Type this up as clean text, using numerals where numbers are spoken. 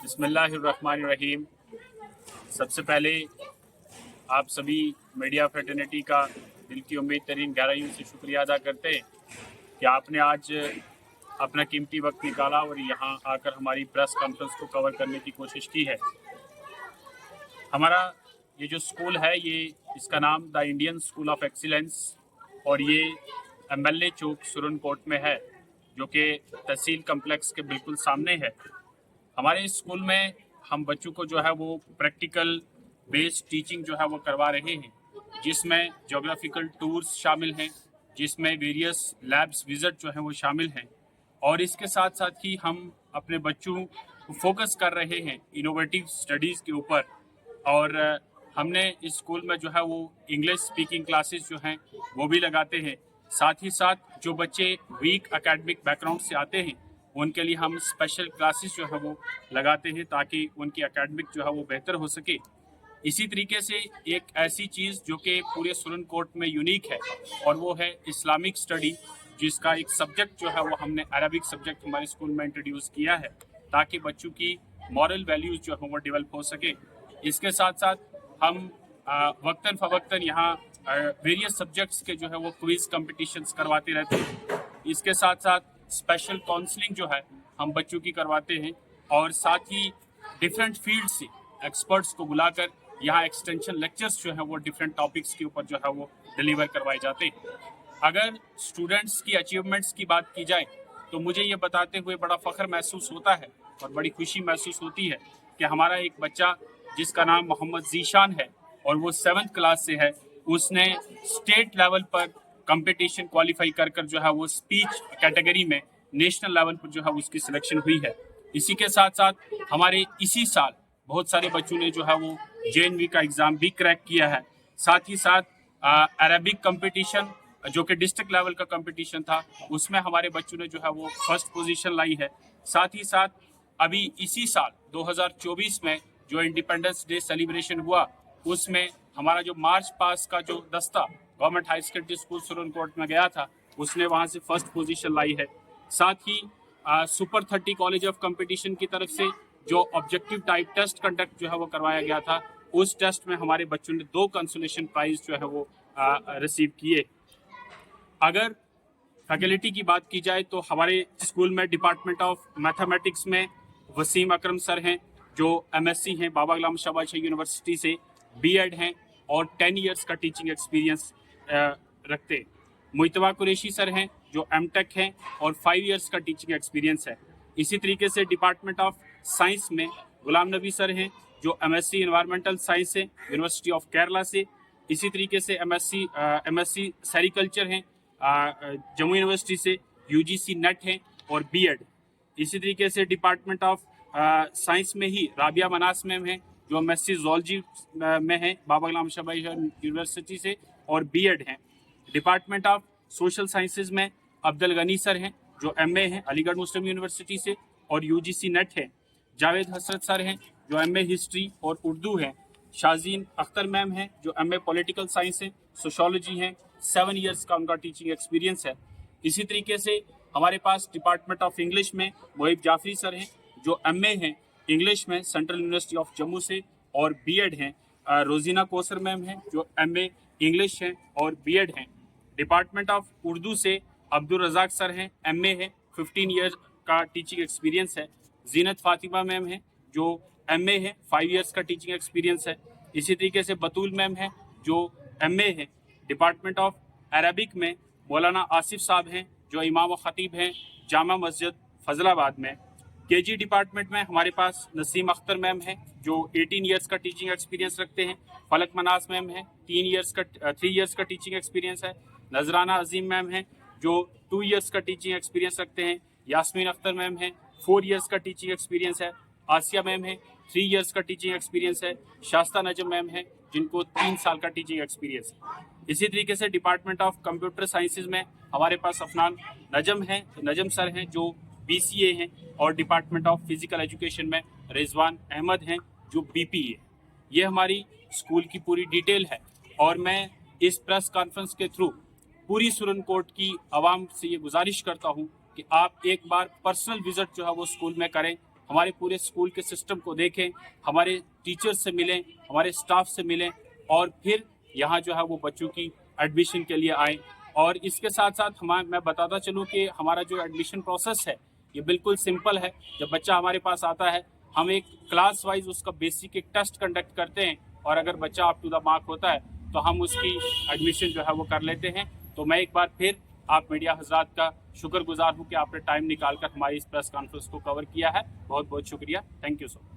बिस्मिल्लाहिर्रहमानिर्रहीम। सबसे पहले आप सभी मीडिया फ्रेटर्निटी का दिल की उम्मीद तरीन गहराइयों से शुक्रिया अदा करते हैं कि आपने आज अपना कीमती वक्त निकाला और यहाँ आकर हमारी प्रेस कॉन्फ्रेंस को कवर करने की कोशिश की है। हमारा ये जो स्कूल है इसका नाम the Indian school of excellence और ये MLA चौक सुरनकोट में है, जो कि तहसील कम्प्लेक्स के बिल्कुल सामने है। हमारे स्कूल में हम बच्चों को जो है वो प्रैक्टिकल बेस्ड टीचिंग जो है वो करवा रहे हैं, जिसमें ज्योग्राफिकल टूर्स शामिल हैं, जिसमें वेरियस लैब्स विजिट जो है वो शामिल हैं। और इसके साथ साथ ही हम अपने बच्चों को फोकस कर रहे हैं इनोवेटिव स्टडीज़ के ऊपर। और हमने इस स्कूल में जो है वो इंग्लिश स्पीकिंग क्लासेस जो हैं वो भी लगाते हैं। साथ ही साथ जो बच्चे वीक एकेडमिक बैकग्राउंड से आते हैं उनके लिए हम स्पेशल क्लासेस जो है वो लगाते हैं ताकि उनकी एकेडमिक जो है वो बेहतर हो सके। इसी तरीके से एक ऐसी चीज़ जो कि पूरे सुरनकोट में यूनिक है और वो है इस्लामिक स्टडी, जिसका एक सब्जेक्ट जो है वो हमने अरबिक सब्जेक्ट हमारे स्कूल में इंट्रोड्यूस किया है ताकि बच्चों की मॉरल वैल्यूज़ जो है वो डेवलप हो सके। इसके साथ साथ हम वक्तन फ़वक्तन यहाँ वेरियस सब्जेक्ट्स के जो है वो क्विज़ कॉम्पिटिशन्स करवाते रहते हैं। इसके साथ साथ स्पेशल काउंसलिंग जो है हम बच्चों की करवाते हैं और साथ ही डिफरेंट फील्ड से एक्सपर्ट्स को बुलाकर यहाँ एक्सटेंशन लेक्चर्स जो है वो डिफरेंट टॉपिक्स के ऊपर जो है वो डिलीवर करवाए जाते हैं। अगर स्टूडेंट्स की अचीवमेंट्स की बात की जाए तो मुझे ये बताते हुए बड़ा फ़ख्र महसूस होता है और बड़ी खुशी महसूस होती है कि हमारा एक बच्चा जिसका नाम मोहम्मद जीशान है और वो 7th क्लास से है, उसने स्टेट लेवल पर कंपटीशन क्वालिफाई कर जो है वो स्पीच कैटेगरी में नेशनल लेवल पर जो है उसकी सिलेक्शन हुई है। इसी के साथ साथ हमारे इसी साल बहुत सारे बच्चों ने जो है वो JNV का एग्ज़ाम भी क्रैक किया है। साथ ही साथ अरबिक कंपटीशन जो कि डिस्ट्रिक्ट लेवल का कंपटीशन था, उसमें हमारे बच्चों ने जो है वो फर्स्ट पोजीशन लाई है। साथ ही साथ अभी इसी साल 2024 में जो इंडिपेंडेंस डे सेलिब्रेशन हुआ, उसमें हमारा जो मार्च पास का जो दस्ता government high secondary school Surankote में गया था, उसने वहां से फर्स्ट पोजीशन लाई है। साथ ही सुपर 30 कॉलेज ऑफ कंपटीशन की तरफ से जो ऑब्जेक्टिव टाइप टेस्ट कंडक्ट जो है वो करवाया गया था, उस टेस्ट में हमारे बच्चों ने 2 कंसोलेशन प्राइज जो है वो रिसीव किए। अगर फैकल्टी की बात की जाए तो हमारे स्कूल में डिपार्टमेंट ऑफ मैथमेटिक्स में वसीम अकरम सर हैं जो MSc हैं बाबा गुलाम शाबाश यूनिवर्सिटी से, B.Ed हैं और 10 इयर्स का टीचिंग एक्सपीरियंस रखते हैं। मुइतबा कुरैशी सर हैं जो M.Tech हैं और 5 इयर्स का टीचिंग एक्सपीरियंस है। इसी तरीके से डिपार्टमेंट ऑफ साइंस में गुलाम नबी सर हैं जो MSc इन्वायरमेंटल साइंस है यूनिवर्सिटी ऑफ केरला से। इसी तरीके से MSc सेरिकल्चर हैं जम्मू यूनिवर्सिटी से, UGC नेट हैं और B.Ed। इसी तरीके से डिपार्टमेंट ऑफ साइंस में ही राबिया मनास मैम हैं जो MSc ज़ूलॉजी में हैं बाबा गुलाम शाबाश यूनिवर्सिटी से और B.Ed हैं। डिपार्टमेंट ऑफ सोशल साइंसेज में अब्दुल गनी सर हैं जो MA हैं अलीगढ़ मुस्लिम यूनिवर्सिटी से और UGC नेट है। जावेद हसरत सर हैं जो MA हिस्ट्री और उर्दू हैं। शाजीन अख्तर मैम हैं जो MA पॉलिटिकल साइंस हैं, सोशोलॉजी हैं, 7 इयर्स का उनका टीचिंग एक्सपीरियंस है। इसी तरीके से हमारे पास डिपार्टमेंट ऑफ इंग्लिश में मोहिब जाफरी सर हैं जो MA हैं इंग्लिश में सेंट्रल यूनिवर्सिटी ऑफ जम्मू से और B.Ed हैं। रोजीना कोसर मैम हैं जो MA इंग्लिश हैं और B.Ed हैं। डिपार्टमेंट ऑफ उर्दू से अब्दुल रज़ाक सर हैं, MA हैं, 15 ईयर्स का टीचिंग एक्सपीरियंस है। जीनत फातिमा मैम हैं जो MA है, 5 इयर्स का टीचिंग एक्सपीरियंस है। इसी तरीके से बतूल मैम हैं जो MA है। डिपार्टमेंट ऑफ अरबिक में मौलाना आसिफ साहब हैं जो इमाम व खतीब हैं जामा मस्जिद फजलाबाद में। KG डिपार्टमेंट में हमारे पास नसीम अख्तर मैम हैं जो 18 इयर्स का टीचिंग एक्सपीरियंस रखते हैं। फलक मनास मैम हैं 3 इयर्स का टीचिंग एक्सपीरियंस है। नजराना अजीम मैम हैं जो 2 इयर्स का टीचिंग एक्सपीरियंस रखते हैं। यास्मीन अख्तर मैम हैं 4 इयर्स का टीचिंग एक्सपीरियंस है। आसिया मैम हैं 3 इयर्स का टीचिंग एक्सपीरियंस है। शास्ता नजम मैम हैं जिनको 3 साल का टीचिंग एक्सपीरियंस है। इसी तरीके से डिपार्टमेंट ऑफ कंप्यूटर साइंसेज में हमारे पास अफनान नजम हैं, नजम सर हैं जो BCA हैं और डिपार्टमेंट ऑफ फिजिकल एजुकेशन में रिजवान अहमद हैं जो BPA। ये हमारी स्कूल की पूरी डिटेल है और मैं इस प्रेस कॉन्फ्रेंस के थ्रू पूरी सुरनकोट की आवाम से ये गुजारिश करता हूँ कि आप एक बार पर्सनल विजिट जो है वो स्कूल में करें हमारे पूरे स्कूल के सिस्टम को देखें, हमारे टीचर से मिलें, हमारे स्टाफ से मिलें और फिर यहाँ जो है वो बच्चों की एडमिशन के लिए आएँ। और इसके साथ साथ मैं बताता चलूँ कि हमारा जो एडमिशन प्रोसेस है ये बिल्कुल सिंपल है। जब बच्चा हमारे पास आता है हम एक क्लास वाइज उसका बेसिक एक टेस्ट कंडक्ट करते हैं और अगर बच्चा अप टू द मार्क होता है तो हम उसकी एडमिशन जो है वो कर लेते हैं। तो मैं एक बार फिर आप मीडिया हजरात का शुक्रगुजार हूँ कि आपने टाइम निकालकर हमारी इस प्रेस कॉन्फ्रेंस को कवर किया है। बहुत बहुत शुक्रिया। Thank you so much.